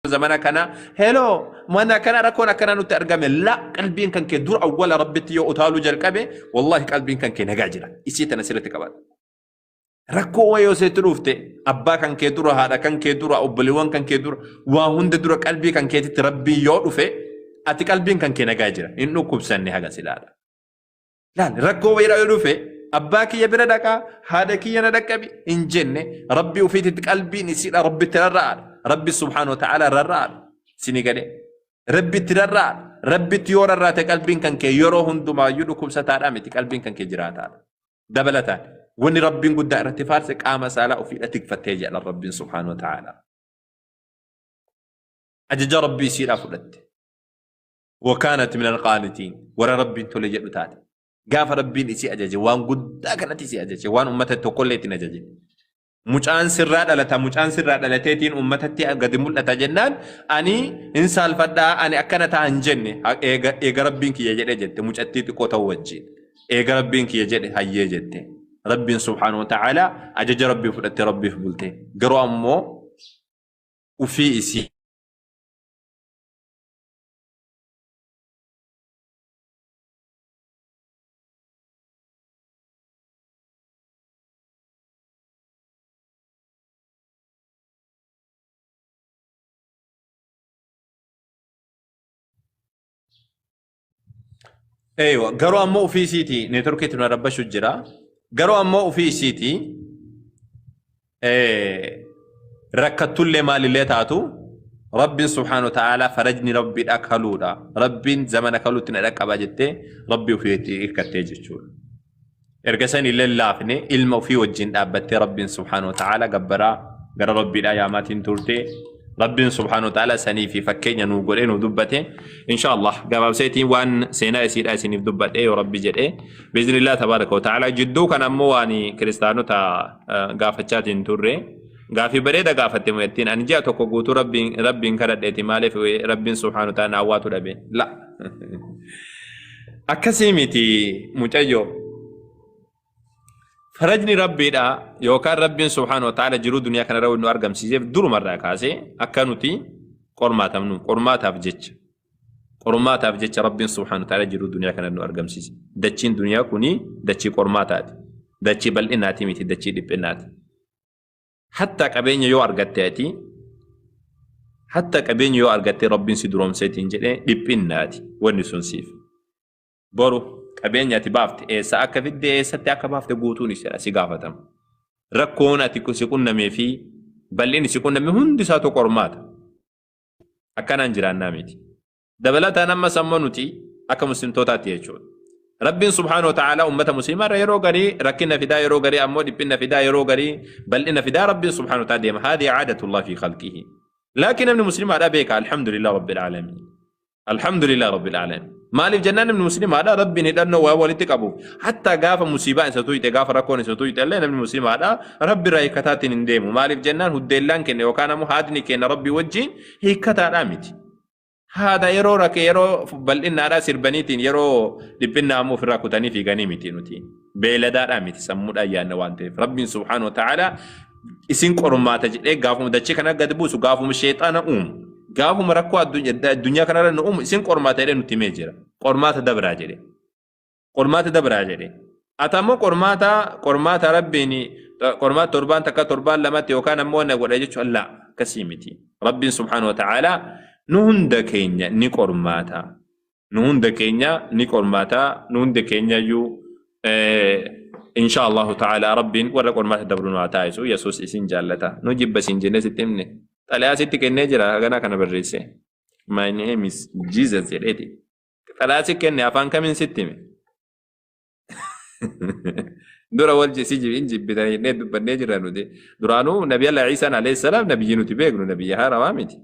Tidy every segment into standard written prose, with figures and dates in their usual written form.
زمانا كنا هلو ما أنا كنا ركونا كنا نترجم لا قلبين كان كدور أول ربي تيو أتالو جركبه والله قلبين كان كنجاجرة إسيت أنا سيرتك بعد ركو ويو ستروفته أبا كان كدور هذا كان كدور أو بلوان كان كدور وهند دور قلبي كان كيت ربي يوقفه أتي قلبين كان كنجاجرة إنه كوبسني هذا سلاله لا ركو ويرا يوقفه أباك يبردك هذا كي يندك إن جنة ربي وفيت قلبي نسير ربي ترى ربي سبحانه وتعالى ررار سيني كده ربي ترى ربي تيور الرات قلبين كان كي يرو هندما يدكم ستارا متي قلبين كان كي جراتا دبلتا وني ربي قد ارتفارسك آما سالا وفي أتك فتيجي على ربي سبحانه وتعالى أجج ربي سير أفلت وكانت من القانتين ورا ربي تلجأ تاتي قاف ربي إسي أجج وان قد كانت إسي أجج وان أمته تقولتين أجج مجان سراد على مجان سراد على تيتين أمتتي قد ملة جنان أني إنسان فدا أني أكنت عن جنة إيجا ربين كي يجد جد مجتي تقوت وجين إيجا ربين كي يجد هاي جد ربي سبحانه وتعالى أجج ربي فلت ربي فبلته قرأ أمه وفي إسي ايوه قروا امو في سيتي نتركت من رب شجرا قروا امو في سيتي ركضت لي مال اللي تاتو رب سبحانه وتعالى فرجني ربي اكلودا ربي زمن اكلوت ندق باجته ربي وفيتي كتيجچول ارغسني للافني علم في وجين دابته ربي سبحانه وتعالى غبرا غر ربي دا ياماتين تورتي ربي سبحانه وتعالى سني في فكين نوغولين ودبته ان شاء الله قبل سيتي وان سينا يسيد اسني دبته يا ربي جدي باذن الله تبارك وتعالى جدو كان امواني كريستيانو تا غافچاتين توري غافي بريدا غافتي متين ان جاء توكو غوتو ربي كردتي مالف ربي سبحانه وتعالى نواتو دبي لا اكسيمتي متجو فرجني ربي دا يوكان ربي سبحانه وتعالى جرو دنيا كان رو انه ارغم سيجي دور مره كاسي اكنوتي قرماتا منو قرماتا بجج ربي سبحانه وتعالى جرو دنيا كان انه ارغم سيجي دچين دنيا كوني دچي قرماتا دچي بل اناتي ميتي دچي دبنات حتى قبين يو ارغتاتي حتى قبين يو ارغتي ربي سيدروم سيتين جدي دبناتي وني سنسيف بورو قبين ياتي بافت ايسا اكا فيدي ايسا تاكا بافت قوتوني سيقافتم ركونا تيكو سيكون نمي في بلين سيكون نمي هندي ساتو قرمات اكا ننجران ناميتي دبلتا نما سمنوتي اكا مسلم توتاتي يجود رب سبحانه وتعالى أمة مسلمة يرو غري ركنا في دا يرو غري أمود بنا في دا يرو غري بل إن في دا رب سبحانه وتعالى هذه عادة الله في خلقه لكن ابن مسلم هذا بيك الحمد لله رب العالمين الحمد لله رب العالمين مالف جنان ابن مسلم هذا ربي ندنو وولتك أبو حتى قاف مصيبة ستويت قاف ركون ستويت الله ابن مسلم هذا ربي رأي كتات نديمو مالف جنان هدلان كن وكان مهادني كن ربي وجين هي كتات آمتي هذا يرو رك يرو بل إن هذا سربنيتين يرو لبنا مو في راكوتاني في غنيمتين نتين بيلدار آمتي سمود أيان وانت ربي سبحانه وتعالى اسم قرمات جل قافهم دشة كنا قد بوسو قافهم الشيطان قافهم ركوا الدنيا كنا لنا اسم قرمات إلى نتيمجرا قرمات دبر جري أتامو قرمات ربيني قرمات تربان تكا تربان لما تيوكان مونا ورجت الله كسيمتي ربي سبحانه وتعالى نهند كينيا نهند كينيا يو إن شاء الله تعالى ربين ورا قرمات دبرنا تايسو يسوس إسين جالتا نجيب بس إن جنة ستمني تلا ستي كينيا جرا أنا كنا بريسه my name is Jesus يريتي تلا ستي كينيا أفان كمين ستمي دورا والجي سيجي إنجي بدأ ند بنجرا نودي دورانو نبي الله عيسى عليه السلام نبي جنوتي بيجرو نبي هارا وامتي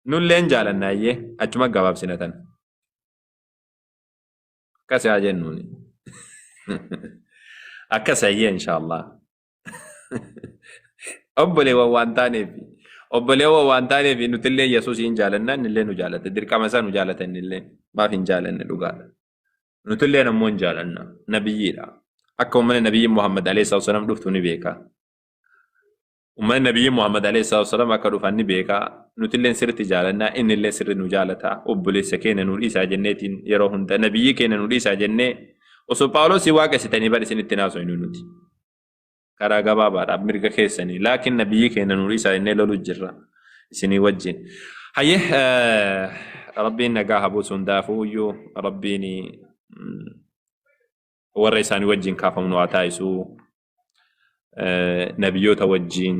نولين جالنا يه أجمع جواب سنتان كسي أجنوني أكسي إن شاء الله أبلي ووانتاني في نتلين يسوس إن جالنا نلين نجالة درك مثلا نجالة نلين ما في نجالنا لقال نتلين مون جالنا نبينا أكون من النبي محمد عليه الصلاة والسلام دفتوني بيكا وما النبي محمد عليه الصلاة والسلام أكدوا فاني بيكا نتلين سر تجالنا إن اللي سر نجالتا وبلي سكين نوريسا جنة يروهن دا نبي كين نوريسا جنة وسو باولو سواك ستاني بار سن التناسو نونتي كرا غبابا أمريكا كيسني لكن نبي كين نوريسا جنة لولو جرا سني وجين هيه ربي نجاها بوسون دافو يو ربيني ورئيساني وجين كافم نواتايسو نبيوت وجين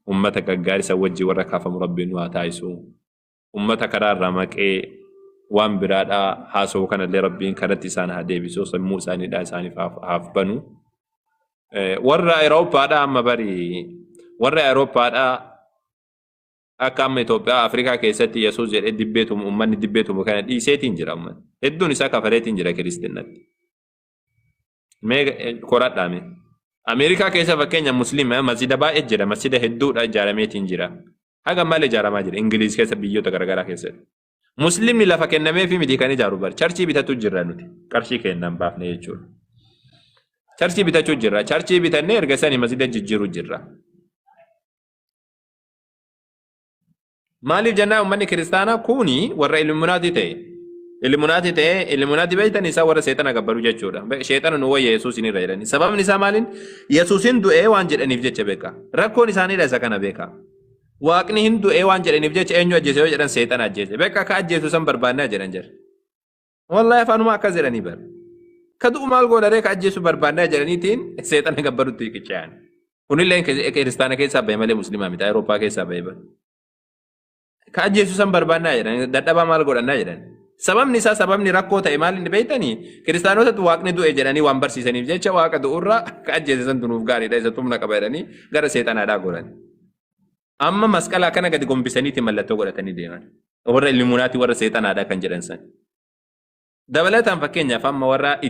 أمتك الجارس وجي وركاف مربين واتايسو أمتك رامك وان برادا حاسو كان اللي ربين كانت سانها ديبسو سمو ساني دا ساني فاف بنو ورا أوروبا دا أما بري ورا أوروبا دا أكام إثيوبيا أفريقيا كيستي يسوع جل دبيتهم أمني دبيتهم كانت إيسيتين جرام الدنيا ساكا فريتين جرا كريستينات مي كورات دامي أمريكا كيسا فكينيا مسلمة مسجد با إجرا مسجد هدود جارميت إنجرا هذا مال جارما جرا إنجليز كيسا بيو تكرغرا كيسا مسلم لا فكيننا مي في مديكاني جارو بار چرچي بيتا تجرا نوتي كرشي كينام بافنه يجور چرچي بيتا تجرا چرچي بيتا نير غساني مسجد ججرو جرا مالي جنا أمني كريستانا كوني ورا إلموناتي تي إلموناتي بيتا نساء ورا سيطانا قبرو جاتشورا شيطانا نوى يسوس نرى سبب نساء مالين يسوسين دو وانجل أنفجت بيكا ركو نساني رأسا كان بيكا واقني هندو وانجل أنفجت أنجو أجيسيو جران سيطان أجيسي بيكا كأجيسو سن بربانا جرانجر والله يفانو ما كزراني بر كدو مال قول ريك أجيسو بربانا جراني تين سيطانا قبرو تيكي چان ونالله كريستانا كيسا بيمالي مسلمة ميتا أوروبا كيسا بيبا كأجيسو سن بربانا جران دادبا مال قول أنا جران سبب نساء سبب نراكو تأمال نبيتني كريستانو تتواقني دو إجراني وانبر سيساني بجيشا واقع دو أورا كأجيسن تنوف غاري دا إذا تمنا كبيراني غار سيطان عدا قراني أما مسكالا كان قد قم بساني تملتو قراتني ديمان ورا الليموناتي ورا سيطان عدا كان جرانسان دبلتا فكينيا فاما ورا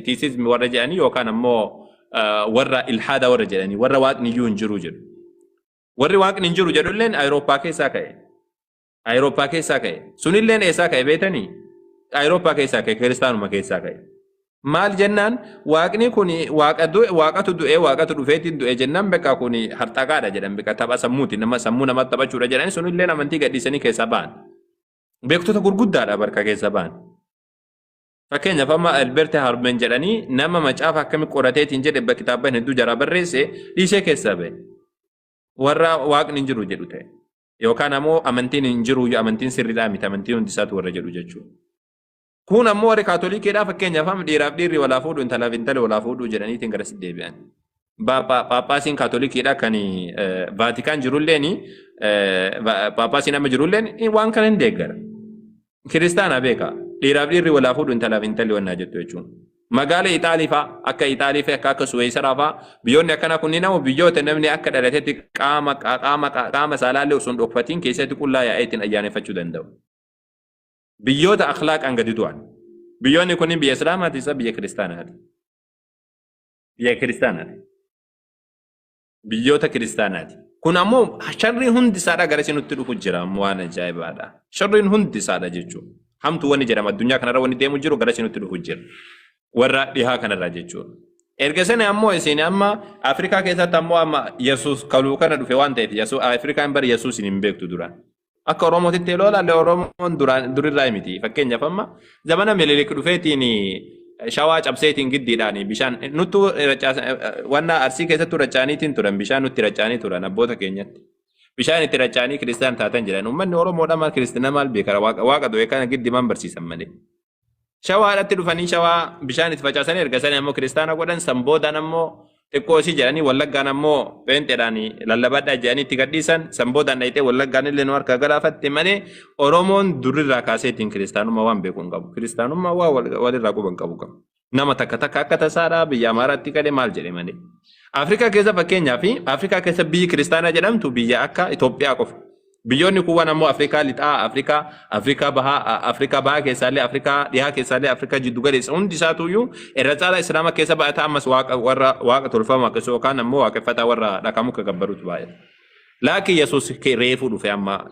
إتيسيزم ورا جاني وكان مو ورا إلحادا ورا جاني ورا واقني يون جروجر ورا واقني جروجر لين أوروبا كيسا كاي أوروبا كيسا كاي سنيلين إيسا كاي بيتني أوروبا كيسا كاي كريستانو ما كيسا كاي مال جنان واقني كوني واقعتو دو واقعتو دفيتين دو جنان بكا كوني هرتاقا دا جنان بكا تبا سموتي نما سمونا ما تبا چورا جنان سنيلين أمانتي قديساني كيسا بان بيكتو تقول قد دا بركا كيسا بان فكين فما البرت هاربن جراني نما مجافا كمي قراتيتين جد بكتابين هدو جرابر ريسي ليشي كيسا بي ورا واقني نجرو جدو تاي yookaan ammoo amantiin hin jiru amantiin sirriidhaa miti amantiin hundi isaatu warra jedhu jechuudha. Kun ammoo warri kaatolikiidhaa fakkeenyaaf dhiiraaf dhiirri walaa fuudhu intalaaf intala walaa fuudhu jedhaniitiin gara sitti deebi'an. Paappaasiin kaatolikiidhaa kan Vaatikaan jirulleen paappaasiin amma jirulleen waan kana hin deeggara. Kiristaana beeka dhiiraaf dhiirri walaa fuudhu intalaaf intalli wannaa jettu jechuudha. Magaala Itaaliifaa akka Suweesaraafaa biyyoonni akkana kunniin ammoo biyyoota namni akka dhalateetti qaama saalaallee osoo hin dhokfatiin keessatti qullaa yaa'eetiin ayyaaneffachuu danda'u. Biyyoota akhlaaqaan gadi du'an. Biyyoonni kunniin biyya Islaamaati isa biyya Kiristaanaati. Biyya Kiristaanaati. Biyyoota Kiristaanaati. Kun ammoo sharriin hundi isaadha gara isinutti dhufu jira waan ajaa'ibaadha. Sharriin hundi isaadha jechuudha. Hamtu wanni jedhama addunyaa kanarra wanni deemu jiru gara isinutti dhufu jira. Warra dhihaa kanarraa jechuudha. Erga sana ammoo isin amma Afrikaa keessatti ammoo amma Yesuus kaluu kana dhufe waan ta'eef Afrikaan bari Yesuus hin beektu duraan. Akka Oromootitti ilaallee Oromoon durirraa miti. Fakkeenyaaf amma zamana Minilik dhufeetiin shawaa cabseetiin giddiidhaan bishaan nuttu wanna Arsii keessattuu rachaaniitiin turan bishaan nutti rachaanii turan abboota keenyatti. Bishaan itti rachaanii kiristaan taatan jiran uummanni Oromoodhaa maal kiristaana maal beekara waaqa du'e kana giddiman barsiisan malee. Shawaadhaatti dhufanii shawaa bishaan itti facaasanii ergasanii ammoo kiristaana godhan sanboodhaan ammoo xiqqoo isii jedhanii wallaggaan ammoo peenteedhaan lallabadhaa jedhanii itti gadhiisan sanboodhaan dhayitee wallaggaan illee nu harkaa galaafatte malee Oromoon durirraa kaaseetiin kiristaanummaa waan beeku hin qabu. Kiristaanummaa waa walirraa quban qabu qaba. Nama takka takka akka tasaadhaa biyya Amaaraatti galee maal jedhe malee. Afrikaa keessa fakkeenyaaf Afrikaa keessa biyyi kiristaanaa jedhamtu biyya akka Itoophiyaa qofa. Biyyoonni kuwwan ammoo Afrikaa lixaa Afrikaa bahaa keessaallee Afrikaa dhihaa keessaallee Afrikaa jiddu galeessa hundi isaatuyyuu irra caala Islaama keessa ba'ataa ammas waaqa tolfamaa waaqessu yookaan ammoo waaqeffataa warra dhaqamu gabbaruutu baay'ata. Laakiin Yesuus reefuu dhufe amma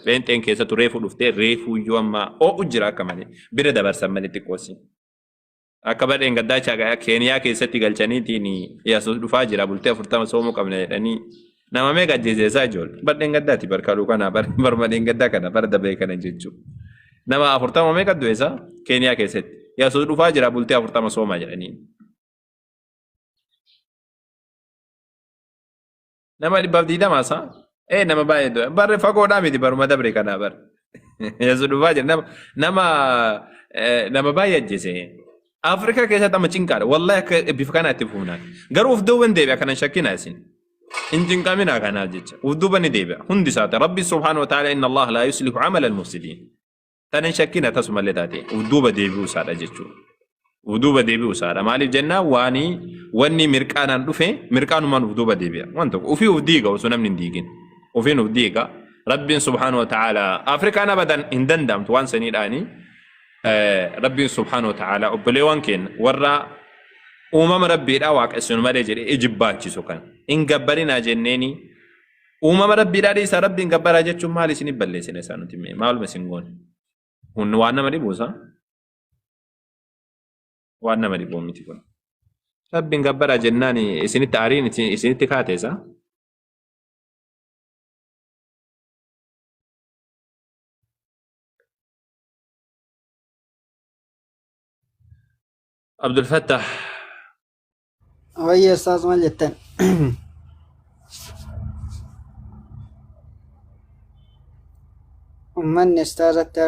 pheenxeen keessattu reefuu dhuftee reefuu iyyuu amma oo'u jira akka malee bira dabarsan malee xiqqoosi. akka badheen gaddaachaa Keeniyaa keessatti galchaniitiin yaasuus dhufaa jira bultee 40 soomuu qabna jedhanii nama meeqa ajjeesesaa ijoollee badheen gaddaati barkaluu kana bar badheen gaddaa kana bar dabee kana jechuudha. Nama 40 meeqa du'eessa Keeniyaa keessatti yaasuus dhufaa jira bultee 40 soomaa jedhanii. Nama 220 nama baay'ee du'e barre fagoodhaa miti baruma dabre kanaa bar yaasuus dhufaa jira nama baay'ee ajjeese. Afrikaa keessatti amma cinqaadha. Wallahi akka bifa kanaatti fuunaan. Garuu of duuban deebi'a kanan shakkina isin. Hin cinqaminaa kanaaf jecha. Of duuban ni deebi'a. Hundi isaati. Rabbi subhaanahu wa ta'ala inna Allah laa yuslihu amala al-mufsidiin. Tanan shakkina tasumallee taate. Of duuba deebi'uu isaadha jechuudha. Of duuba deebi'uu isaadha. Maaliif jennaan wanni mirqaanaan dhufe mirqaanumaan of duuba deebi'a. Waan tokko ofii of diiga osoo namni hin diigin. Ofiin of diiga. Rabbiin subhaanahu wa ta'ala Afrikaan abadan hin danda'amtu waan saniidhaanii. Rabbiin subhaanahu wa ta'ala obboleewwan keenya warra uumama rabbiidhaa waaqessuun malee jedhee ijibaachisu kan hin gabbarinaa jenneeni uumama rabbiidhaa dhiisaa rabbiin gabbaraa jechuun maal isin balleessine isaan nuti maaluma isin goone hunni waan nama dhibuusa waan nama dhibuu miti kun rabbiin gabbaraa jennaan isinitti aariin isinitti kaateessa. عبد الفتاح ويا استاذ مجد من استاذت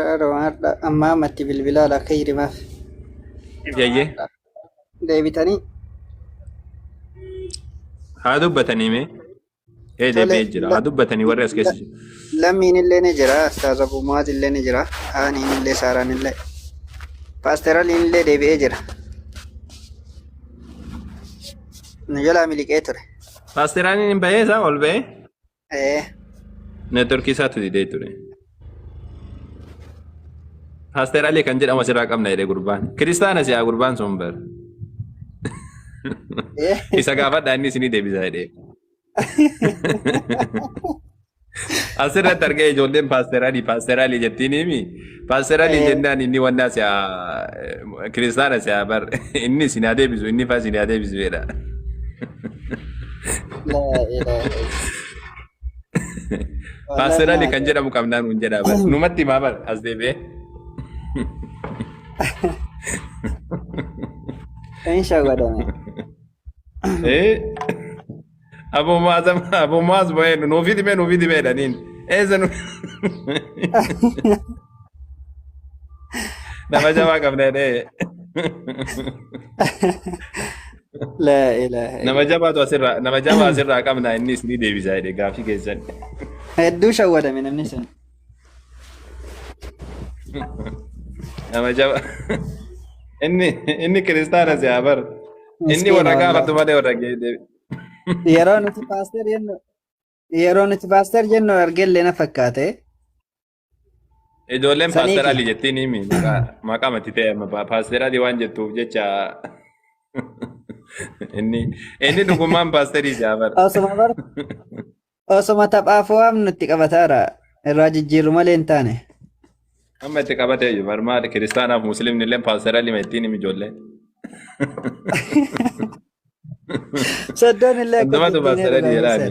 امامتي بالبلاد خير ما في جاي ديبتني هادو بتني مي ايه ده بيجرا هادو بتني ورس كيس لمين اللي نجرا استاذ ابو ماضي اللي نجرا اني اللي ساران اللي باسترال اللي دي بيجرا نجلا ملكيتر باستراني نبيزا ولا بي ايه نتوركي ساتو دي ديتوري باسترالي كان جدا مسيرا قمنا يدي قربان كريستانا سيا قربان سومبر isa gaafadha inni isinii deebisaa jedhee. Asirratti argee ijoolleen paasteraalii jettiin himi. Paasteraalii jennaan inni wannaa siyaa kiristaana siyaa bar inni isin haa deebisu inni faa isin haa deebisu jedha. Paasteraalii kan jedhamu qabnaan nun jedhaa bar numatti himaa bar as deebi'ee. Insha godhame. Abu Maaz boye nuufi dime dhaniin. Eessa nu nama jabaa qabna dhee. La ilaha. Nama jabaa asirraa qabna innis ni deebisaa jedhe gaafii keessan. Hedduu shawwadame namni sun. Nama jabaa. Inni kiristaana siyaa bar. Inni warra gaafatu malee warra geedde. Yeroo nuti paaster jennu argellee na fakkaate. Ijoolleen paasteraalii jettiin himi maqaa matti ta'e paasteraalii waan jettuuf jecha inni dhugummaan paasterii siyaa bar. Osoma taphaaf waan nutti qabataara irraa jijjiirru malee hin taane. Amma itti qabatee jiru barmaadha kiristaanaaf musliimni illee paasteraalii ma ittiin himi ijoolleen. Saddoon illee Addumatu paasteraalii jedhaani.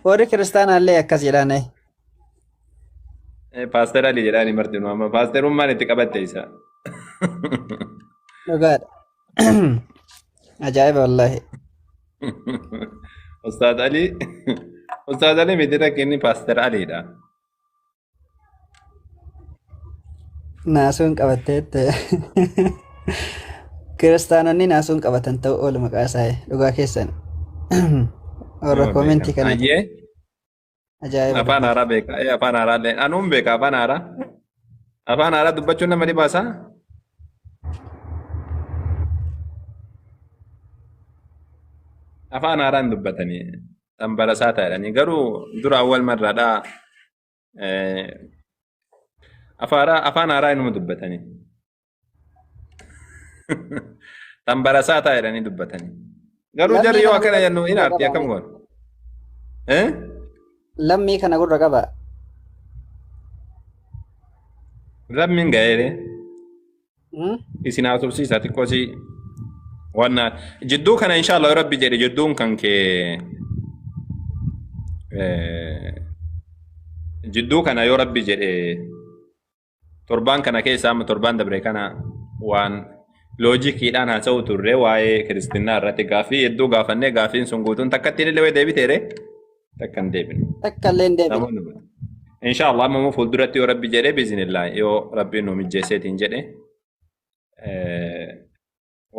Warri kiristaanaallee akkas jedhaan. Paasteraalii jedhaani martinu amma paasterummaan itti qabatte isa. Dhugaadha. Ajaa'iba wallaahi. Ustaad Alii miti takka inni paasteraaliidha. Naasuun qabatteette. Kiristaanonni naasuun qabatan ta'uu oolu maqaa isaa dhugaa keessan. Warra koomentii kana. Ajaa'iba. Afaan haaraa beeka. Afaan haaraa illee anuun beeka afaan haaraa. Afaan haaraa dubbachuun nama dhibaasaa? Afaan haaraan dubbatanii xambarasaa ta'edhanii garuu dura awwal marraadhaa afaan haaraa inuma dubbatanii xambarasaa ta'edhanii dubbatanii garuu jarri yoo akkana jennu hin aartii akkam goon. Lammii kana gurra qaba. Lammiin ga'eere isin haasofsiisa xiqqoosi wanna jidduu kana inshallah yoo rabbi jedhe jidduun kan kee jidduu kana yoo rabbi jedhe torbaan kana keessa amma torbaan dabre kana waan loojikiidhaan haasa'u turre waa'ee kiristinnaa irratti gaafii hedduu gaafannee gaafiin sun guutuun takkatti illee deebiteere takkan deebine. Takka illee hin deebine. Inshallah amma fuulduratti yoo rabbi jedhe biizinillaa yoo rabbiin nu mijjeesseetiin jedhe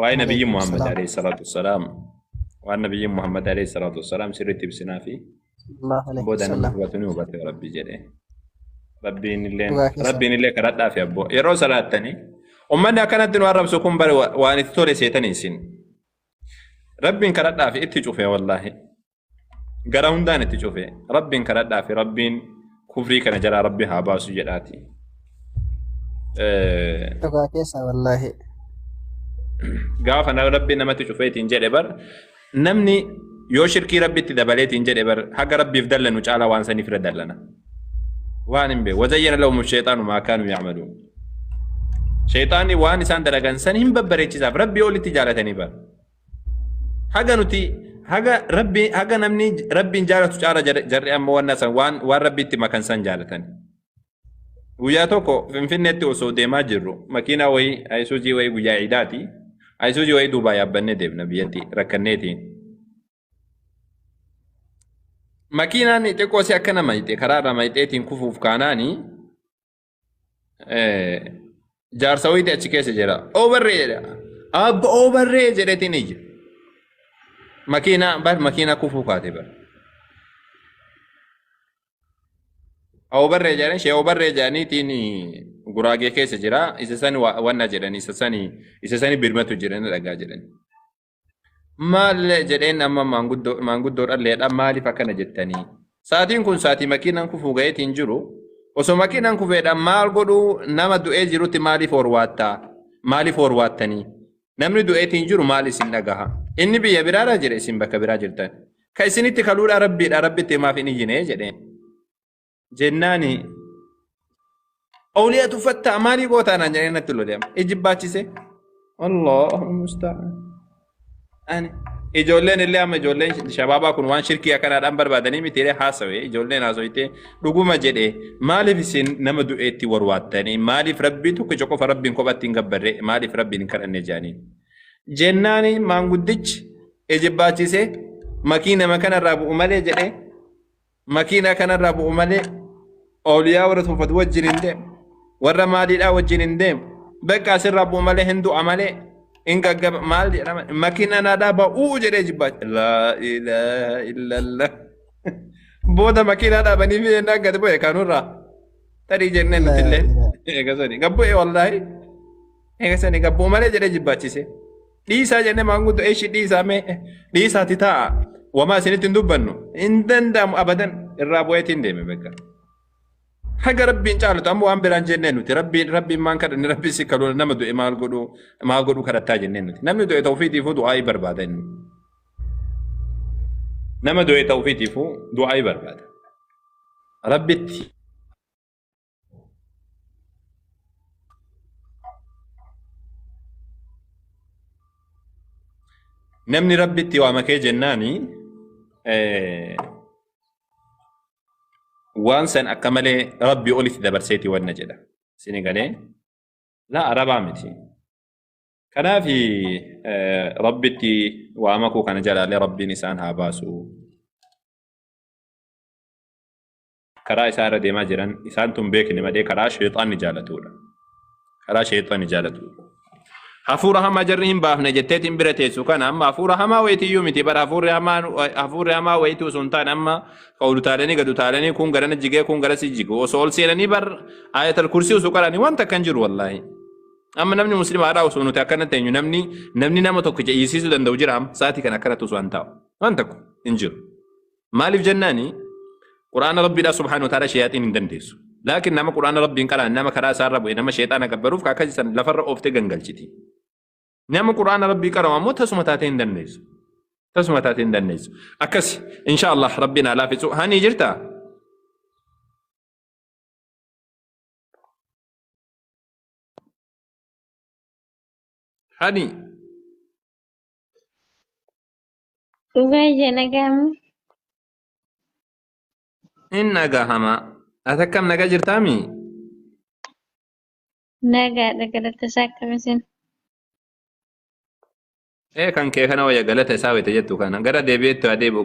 waa'ee nabiyyi Muhammad alayhi salaatu wassalaam waan nabiyyi Muhammad alayhi salaatu wassalaam sirriitti ibsinaa fi booda nama hubatuni hubate rabbi jedhe rabbiin illee kadhadhaa fi abboo yeroo salaattanii ummanni akkanatti nu arrabsu kun bari waan itti tole seetanii isin rabbiin kadhadhaa fi itti cufe wallaahi gara hundaan itti cufe rabbiin kadhadhaa fi rabbiin kufrii kana jalaa rabbi haa baasu jedhaati. Dhugaa keessa wallaahi. Gaafa rabbiin namatti cufeetiin jedhe bar namni yoo shirkii rabbitti dabaleetiin jedhe bar haga rabbiif dallanu caalaa waan saniif irra dallana. Waan hin beeku wazayyana lahum shayxaanu maa kaanuu yacmaluun. Shayxaanni waan isaan dalagan san hin babbareechisaaf rabbii olitti jaalatanii bar. Haga nuti haga namni rabbiin jaalatu caala jarri amma waan rabbiitti makan san jaalatan. Guyyaa tokko Finfinneetti osoo deemaa jirru makiinaa wayii Ayisuuzii wayii guyyaa ciidaati. Ayisuuzii wayii Duubaa yaabbannee deemna biyyatti rakkanneetiin. Makiinaan xiqqoosi akka nama hixe karaarra mayxeetiin kufuuf kaanaani jaarsa wayiiti achi keessa jira. Oobarree jedha. Abba oobarree jedhetiin iyya. Makiinaa kufuu kaate bara. Oobarree jedhan shee oobarree jedhaniitiin guraagee keessa jira. Isa sani wanna jedhan isa sani birmatu jedhan dhagaa jedhan. Maal jedheen amma maanguddoo dhalleedha maaliif akkana jettanii? Saatiin kun saatii makiinaan kufuu ga'eetiin jiru. Osoo makiinaan kufeedhaan maal godhuu nama du'ee jirutti maaliif horwaattanii? Namni du'eetiin jiru maal isin dhagaha? Inni biyya biraadhaa jira isin bakka biraa jirtan. Ka isinitti kaluudha rabbitti maaf hin iyyine jedheen. Jennaani awliyaa tuffattaa maalii gootaanaan jedhee natti loleema. Ijibbaachise. Allahu musta'an. Ijoolleen illee amma ijoolleen shabaabaa kun waan shirkii akkanaadhaan barbaadanii mitiiree haasawee ijoolleen haasawitee dhuguma jedhee maaliif isin nama du'eetti warwaattanii maaliif rabbii tokkicha qofa rabbiin kophatti hin gabbarre maaliif rabbiin hin kadhanne jaaniin. Jennaani maanguddichi ijibbaachisee makiinama kanarraa bu'u malee jedhee makiina kanarraa bu'u malee awliyaa warra tuffatu wajjin hin deemu warra maaliidhaa wajjin hin deemu bakka asirraa bu'u malee hin du'a malee. Inga maal jedhama makiina naadhaa ba'uu jedhee jibbaacha laa ilaaha illallah booda makiinaa dhaabanii fi ennaa gadi bu'e kanurraa tarii jennee nutillee eegasani gabbu'e wallaahi eegasani gabbuu malee jedhee jibbaachise dhiisaa jennee maanguddoo eeshi dhiisaati taa'a wamaa isinitti hin dubbannu hin danda'amu abadan irraa bu'eetiin deeme beeka. Haga rabbiin caalatu amma waan biraan jennee nuti rabbiin maan kadhanne rabbiin si kaluun nama du'e maal godhuu kadhattaa jennee nuti namni du'e ta'uufiitiifuu du'aa'ii barbaada inni nama du'e ta'uufiitiifuu du'aa'ii barbaada rabbitti namni rabbitti waa makee jennaani waan san akka malee rabbi olitti dabarseeti wanna jedha sini galee laa arabaa miti kanaaf rabbitti waa makuu kana jalaalee rabbiin isaan haa baasu karaa isaa irra deemaa jiran isaan tun beekne malee karaa sheexaanni jaalatudha hafuura hamaa jarri hin baafne jetteetiin bira teessu kana amma hafuura hamaa wayitiyyuu miti bara hafuurri hamaa wayituu sun ta'an amma qawlutaalanii gadutaalanii kun garana jigee kun gara si jigu osoo ol seenanii bar ayatal kursii osoo qaranii wanta akkan jiru wallaahi amma namni muslimaadhaa osoo nuti akkana teenyu namni nama tokko je'isiisuu danda'u jira sa'aatii kana akkanatti osoo hin taa'u waan tokko hin jiru maaliif jennaani quraana rabbiidhaa subhaanahu wa ta'ala shayaaxiin hin dandeessu laakiin nama quraana rabbiin qaraan nama karaa isaarra bu'e nama sheexaana gabbaruuf kaakasisan lafarra ooftee gangalchiti. Nama quraana rabbii qaramu ammoo tasuma taatee hin dandeessu. Akkas inshallah rabbiin haa laafisu. Hani jirtaa? hani Dhugaayya nagamu. in nagahama ati akkam nagaa jirtaami Nagaadha galata isaa akkamisin. kan kee kana wayya galata isaa wayte jettu kana gara deebi'eetti haa deebi'u